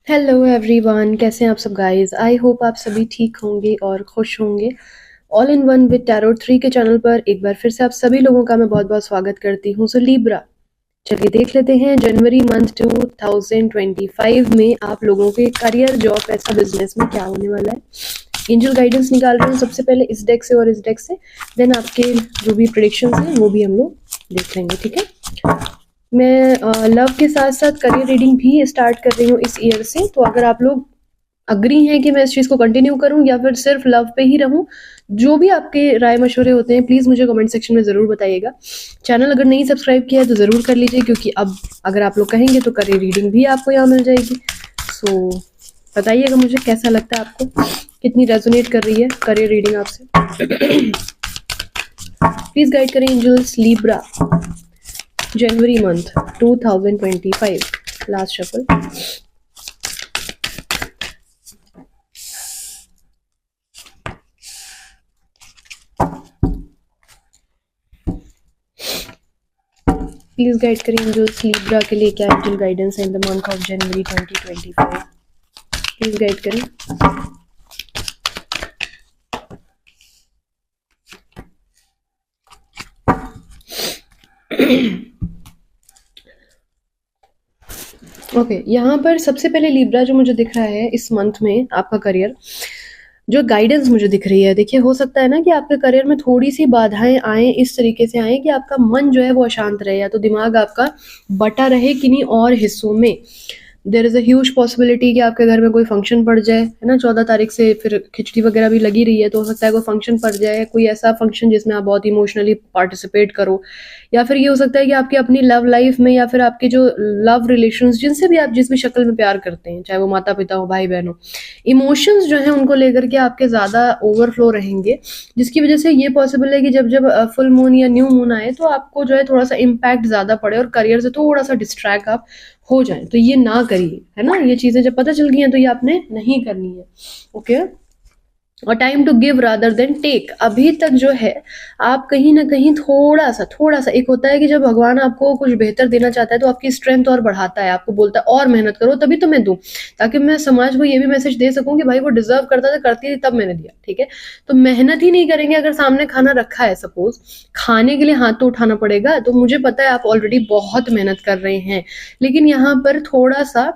Hello everyone, कैसे हैं आप सब गाइस। आई होप आप सभी ठीक होंगे और खुश होंगे। All in one with tarot 3 के चैनल पर एक बार फिर से आप सभी लोगों का मैं बहुत बहुत स्वागत करती हूँ। सो लीब्रा, चलिए देख लेते हैं जनवरी मंथ 2025 में आप लोगों के करियर, जॉब, पैसा, बिजनेस में क्या होने वाला है। एंजल गाइडेंस निकाल रहे हैं सबसे पहले इस डेक से और इस डेक से, देन आपके जो भी प्रेडिक्शंस हैं वो भी हम लोग देख लेंगे। ठीक है, मैं लव के साथ साथ करियर रीडिंग भी स्टार्ट कर रही हूँ इस ईयर से। तो अगर आप लोग अग्री हैं कि मैं इस चीज़ को कंटिन्यू करूं या फिर सिर्फ लव पे ही रहूं, जो भी आपके राय मशवरे होते हैं प्लीज़ मुझे कमेंट सेक्शन में ज़रूर बताइएगा। चैनल अगर नहीं सब्सक्राइब किया है तो ज़रूर कर लीजिए, क्योंकि अब अगर आप लोग कहेंगे तो करियर रीडिंग भी आपको यहाँ मिल जाएगी। सो बताइएगा मुझे कैसा लगता है, आपको कितनी रेजोनेट कर रही है करियर रीडिंग आपसे। प्लीज़ गाइड करें angels. Libra, January month 2025, last shuffle. Please guide करें एंजल्स, लीब्रा के लिए क्या एंजल गाइडेंस है in the month of January 2025। Please guide करें। ओके, यहाँ पर सबसे पहले लीब्रा जो मुझे दिख रहा है इस मंथ में आपका करियर, जो गाइडेंस मुझे दिख रही है, देखिए हो सकता है ना कि आपके करियर में थोड़ी सी बाधाएं आए, इस तरीके से आए कि आपका मन जो है वो अशांत रहे, या तो दिमाग आपका बटा रहे किन्हीं और हिस्सों में। There is a huge possibility कि आपके घर में कोई फंक्शन पड़ जाए, है ना। 14 तारीख से फिर खिचड़ी वगैरह भी लगी रही है, तो हो सकता है कोई फंक्शन पड़ जाए, कोई ऐसा फंक्शन जिसमें आप बहुत इमोशनली पार्टिसिपेट करो। या फिर ये हो सकता है कि आपकी अपनी लव लाइफ में, या फिर आपके जो लव रिलेशंस जिनसे भी आप जिस भी शक्ल में प्यार करते हैं, चाहे वो माता पिता हो, भाई बहन हो, इमोशंस जो हैं उनको लेकर के आपके ज़्यादा ओवरफ्लो रहेंगे, जिसकी वजह से ये पॉसिबल है कि जब जब फुल मून या न्यू मून आए तो आपको जो है थोड़ा सा इम्पैक्ट ज़्यादा पड़े और करियर से थोड़ा सा डिस्ट्रैक्ट आप हो जाए। तो ये ना करिए, है ना। ये चीज़ें जब पता चल गई हैं तो ये आपने नहीं करनी है। ओके, और time to give rather than take. अभी तक जो है आप कहीं ना कहीं थोड़ा सा एक होता है कि जब भगवान आपको कुछ बेहतर देना चाहता है तो आपकी स्ट्रेंथ और बढ़ाता है, आपको बोलता है और मेहनत करो तभी तो मैं दूं, ताकि मैं समाज को ये भी मैसेज दे सकूं कि भाई वो डिजर्व करता था, करती थी तब मैंने दिया। ठीक है, तो मेहनत ही नहीं करेंगे, अगर सामने खाना रखा है, सपोज खाने के लिए हाथ तो उठाना पड़ेगा। तो मुझे पता है आप ऑलरेडी बहुत मेहनत कर रहे हैं, लेकिन यहाँ पर थोड़ा सा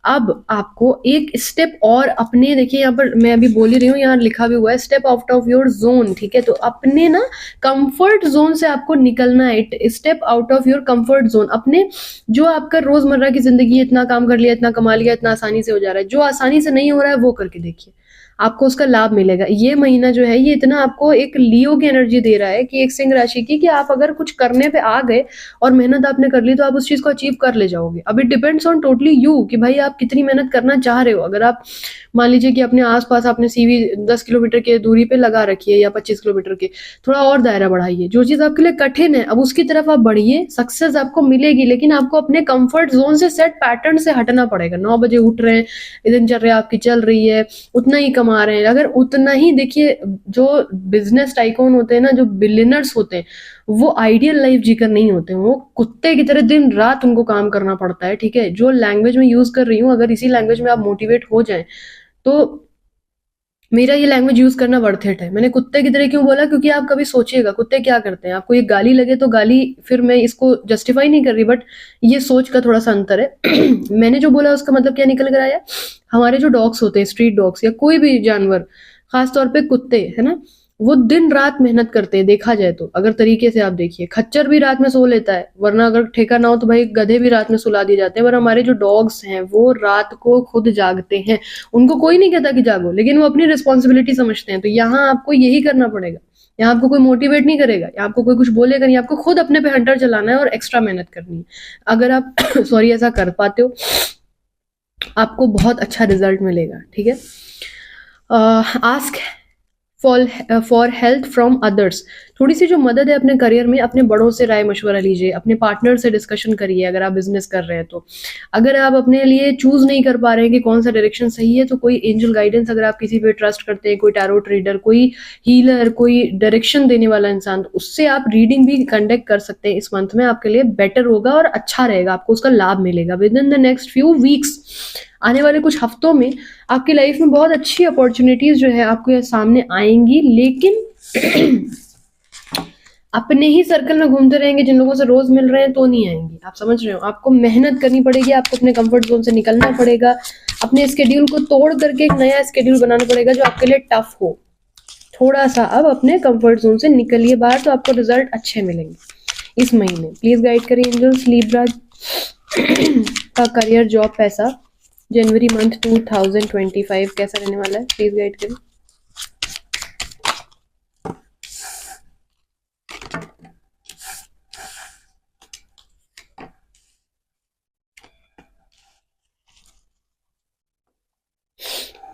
अब आपको एक स्टेप और अपने, देखिए यहाँ पर मैं अभी बोल ही रही हूँ, यहाँ लिखा भी हुआ है step out of your zone. ठीक है, तो अपने ना कंफर्ट जोन से आपको निकलना है। Step out of your comfort zone, अपने जो आपका रोजमर्रा की जिंदगी, इतना काम कर लिया, इतना कमा लिया, इतना आसानी से हो जा रहा है, जो आसानी से नहीं हो रहा है वो करके देखिए, आपको उसका लाभ मिलेगा। ये महीना जो है ये इतना आपको एक लियो की एनर्जी दे रहा है, कि एक सिंह राशि की, कि आप अगर कुछ करने पे आ गए और मेहनत आपने कर ली तो आप उस चीज को अचीव कर ले जाओगे। अब it depends on totally you कि भाई आप कितनी मेहनत करना चाह रहे हो। अगर आप मान लीजिए कि अपने आसपास आपने सीवी 10 किलोमीटर के दूरी पे लगा रखी है या 25 किलोमीटर के, थोड़ा और दायरा बढ़ाइए। जो चीज आपके लिए कठिन है अब उसकी तरफ आप बढ़िए, सक्सेस आपको मिलेगी, लेकिन आपको अपने कंफर्ट जोन से, सेट पैटर्न से हटना पड़ेगा। 9 बजे उठ रहे हैं, दिनचर्या आपकी चल रही है, उतना ही कमा रहे हैं, अगर उतना ही, देखिए जो बिजनेस टाइकून होते हैं ना, जो बिलियनर्स होते हैं, वो आइडियल लाइफ जीकर नहीं होते हैं, वो कुत्ते की तरह दिन रात उनको काम करना पड़ता है। ठीक है, जो लैंग्वेज में यूज कर रही हूँ, अगर इसी लैंग्वेज में आप मोटिवेट हो जाए तो मेरा ये लैंग्वेज यूज करना वर्थ इट है। मैंने कुत्ते की तरह क्यों बोला, क्योंकि आप कभी सोचिएगा कुत्ते क्या करते हैं। आपको ये गाली लगे तो गाली, फिर मैं इसको जस्टिफाई नहीं कर रही, बट ये सोच का थोड़ा सा अंतर है। मैंने जो बोला उसका मतलब क्या निकल कर आया, हमारे जो डॉग्स होते हैं, स्ट्रीट डॉग्स या कोई भी जानवर, खासतौर पे कुत्ते, है ना, वो दिन रात मेहनत करते हैं। देखा जाए तो अगर तरीके से आप देखिए, खच्चर भी रात में सो लेता है, वरना अगर ठेका ना हो तो भाई गधे भी रात में सुला दिए जाते हैं, पर हमारे जो डॉग्स हैं वो रात को खुद जागते हैं। उनको कोई नहीं कहता कि जागो, लेकिन वो अपनी रिस्पॉन्सिबिलिटी समझते हैं। तो यहाँ आपको यही करना पड़ेगा, यहाँ आपको कोई मोटिवेट नहीं करेगा, यहाँ आपको कोई कुछ बोलेगा नहीं, आपको खुद अपने पे हंटर चलाना है और एक्स्ट्रा मेहनत करनी है। अगर आप सॉरी ऐसा कर पाते हो, आपको बहुत अच्छा रिजल्ट मिलेगा। ठीक है, ask for help from others. थोड़ी सी जो मदद है अपने करियर में, अपने बड़ों से राय मशवरा लीजिए, अपने पार्टनर से डिस्कशन करिए। अगर आप बिजनेस कर रहे हैं तो, अगर आप अपने लिए चूज नहीं कर पा रहे हैं कि कौन सा डायरेक्शन सही है, तो कोई एंजल गाइडेंस, अगर आप किसी पे ट्रस्ट करते हैं, कोई टैरोट रीडर, कोई हीलर, कोई डायरेक्शन देने वाला इंसान, तो उससे आप रीडिंग भी कंडक्ट कर सकते हैं। इस मंथ में आपके लिए बेटर होगा और अच्छा रहेगा, आपको उसका लाभ मिलेगा। With in the next few weeks आने वाले कुछ हफ्तों में आपकी लाइफ में बहुत अच्छी अपॉर्चुनिटीज जो है आपको ये सामने आएंगी, लेकिन अपने ही सर्कल में घूमते रहेंगे, जिन लोगों से रोज मिल रहे हैं तो नहीं आएंगी। आप समझ रहे हो, आपको मेहनत करनी पड़ेगी, आपको अपने कंफर्ट जोन से निकलना पड़ेगा, अपने स्केड्यूल को तोड़ करके एक नया स्केड्यूल बनाना पड़ेगा जो आपके लिए टफ हो। थोड़ा सा अब अपने कंफर्ट जोन से निकलिए बाहर, तो आपको रिजल्ट अच्छे मिलेंगे इस महीने। प्लीज गाइड करिए एंजल्स लिब्रा का करियर, जॉब, पैसा जनवरी मंथ 2025 कैसा रहने वाला है, प्लीज गाइड करिए।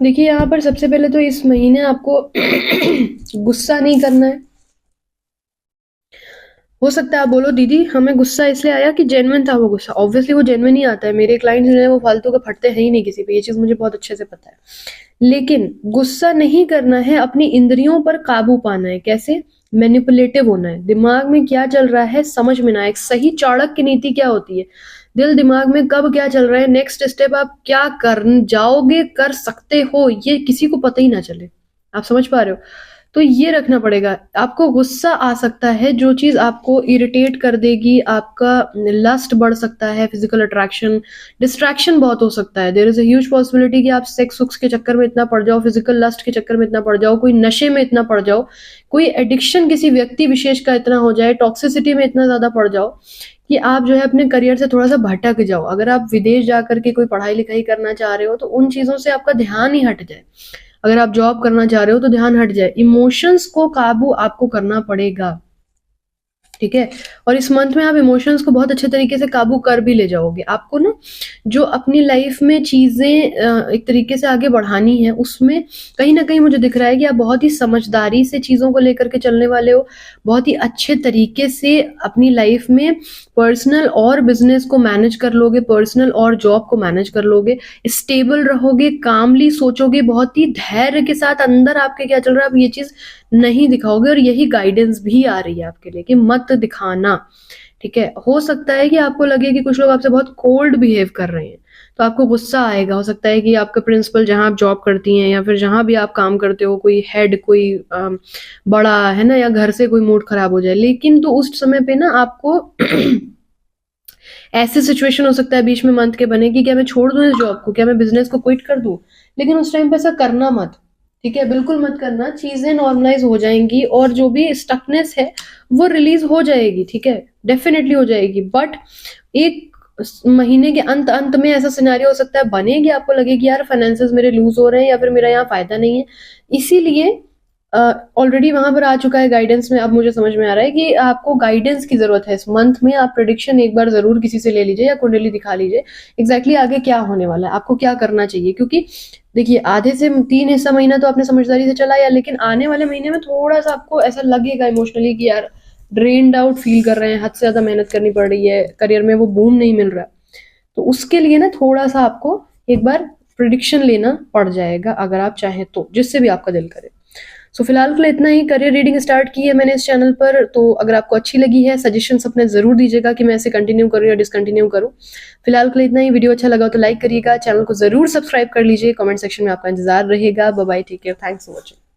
देखिए यहाँ पर सबसे पहले तो इस महीने आपको गुस्सा नहीं करना है। हो सकता है आप बोलो दीदी हमें गुस्सा इसलिए आया कि जेन्युइन था वो गुस्सा। ऑब्वियसली वो जेन्युइन ही आता है, मेरे क्लाइंट्स जो है वो फालतू के फटते हैं ही नहीं किसी पे, ये चीज मुझे बहुत अच्छे से पता है। लेकिन गुस्सा नहीं करना है, अपनी इंद्रियों पर काबू पाना है। कैसे? मैनिपुलेटिव होना है, दिमाग में क्या चल रहा है समझ में ना आए। एक सही चाणक्य नीति क्या होती है, दिल दिमाग में कब क्या चल रहा है, नेक्स्ट स्टेप आप क्या कर जाओगे, कर सकते हो, ये किसी को पता ही ना चले। आप समझ पा रहे हो? तो ये रखना पड़ेगा। आपको गुस्सा आ सकता है, जो चीज आपको इरिटेट कर देगी, आपका लस्ट बढ़ सकता है, फिजिकल अट्रैक्शन, डिस्ट्रैक्शन बहुत हो सकता है। There is a huge possibility कि आप सेक्स सुक्स के चक्कर में इतना पड़ जाओ, फिजिकल लस्ट के चक्कर में इतना पड़ जाओ, कोई नशे में इतना पड़ जाओ, कोई एडिक्शन किसी व्यक्ति विशेष का इतना हो जाए, टॉक्सिसिटी में इतना ज्यादा पड़ जाओ कि आप जो है अपने करियर से थोड़ा सा भटक जाओ। अगर आप विदेश जाकर के कोई पढ़ाई लिखाई करना चाह रहे हो तो उन चीजों से आपका ध्यान ही हट जाए। अगर आप जॉब करना चाह रहे हो तो ध्यान हट जाए। इमोशंस को काबू आपको करना पड़ेगा, ठीक है? और इस मंथ में आप इमोशंस को बहुत अच्छे तरीके से काबू कर भी ले जाओगे। आपको ना जो अपनी लाइफ में चीजें एक तरीके से आगे बढ़ानी है, उसमें कहीं ना कहीं मुझे दिख रहा है कि आप बहुत ही समझदारी से चीजों को लेकर के चलने वाले हो, बहुत ही अच्छे तरीके से अपनी लाइफ में पर्सनल और बिजनेस को मैनेज कर लोगे, पर्सनल और जॉब को मैनेज कर लोगे, स्टेबल रहोगे, कामली सोचोगे, बहुत ही धैर्य के साथ अंदर आपके क्या चल रहा है आप ये चीज नहीं दिखाओगे। और यही गाइडेंस भी आ रही है आपके लिए कि मत दिखाना, ठीक है? हो सकता है कि आपको लगे कि कुछ लोग आपसे बहुत कोल्ड बिहेव कर रहे हैं, तो आपको गुस्सा आएगा। हो सकता है कि आपका प्रिंसिपल जहां आप जॉब करती हैं या फिर जहां भी आप काम करते हो, कोई हेड, कोई बड़ा है ना, या घर से कोई मूड खराब हो जाए। लेकिन तो उस समय पे ना आपको ऐसी सिचुएशन हो सकता है बीच में मंथ के बने कि क्या मैं छोड़ दूं इस जॉब को, क्या मैं बिजनेस को क्विट कर दूं। लेकिन उस टाइम पे ऐसा करना मत, ठीक है? बिल्कुल मत करना। चीजें नॉर्मलाइज हो जाएंगी और जो भी स्टकनेस है वो रिलीज हो जाएगी, ठीक है? डेफिनेटली हो जाएगी। बट एक महीने के अंत अंत में ऐसा सिनेरियो हो सकता है बनेगी, आपको लगे कि यार फाइनेंसेस मेरे लूज हो रहे हैं या फिर मेरा यहाँ फायदा नहीं है। इसीलिए ऑलरेडी वहां पर आ चुका है गाइडेंस में। अब मुझे समझ में आ रहा है कि आपको गाइडेंस की जरूरत है इस मंथ में। आप प्रेडिक्शन एक बार जरूर किसी से ले लीजिए या कुंडली दिखा लीजिए, एग्जैक्टली आगे क्या होने वाला है, आपको क्या करना चाहिए। क्योंकि देखिए आधे से 3 हिस्सा महीना तो आपने समझदारी से चलाया, लेकिन आने वाले महीने में थोड़ा सा आपको ऐसा लगेगा इमोशनली कि यार ड्रेन्ड आउट फील कर रहे हैं, हद से ज्यादा मेहनत करनी पड़ रही है, करियर में वो बूम नहीं मिल रहा। तो उसके लिए ना थोड़ा सा आपको एक बार प्रिडिक्शन लेना पड़ जाएगा, अगर आप चाहें तो, जिससे भी आपका दिल करे। सो फिलहाल के लिए इतना ही। करियर रीडिंग स्टार्ट की है मैंने इस चैनल पर, तो अगर आपको अच्छी लगी है सजेशंस अपने जरूर दीजिएगा कि मैं इसे कंटिन्यू करूं या डिसकंटिन्यू करूं। फिलहाल के लिए इतना ही। वीडियो अच्छा लगा तो लाइक करिएगा, चैनल को जरूर सब्सक्राइब कर लीजिए, कमेंट सेक्शन में आपका इंतजार रहेगा। Bye bye, take care, thanks for watching.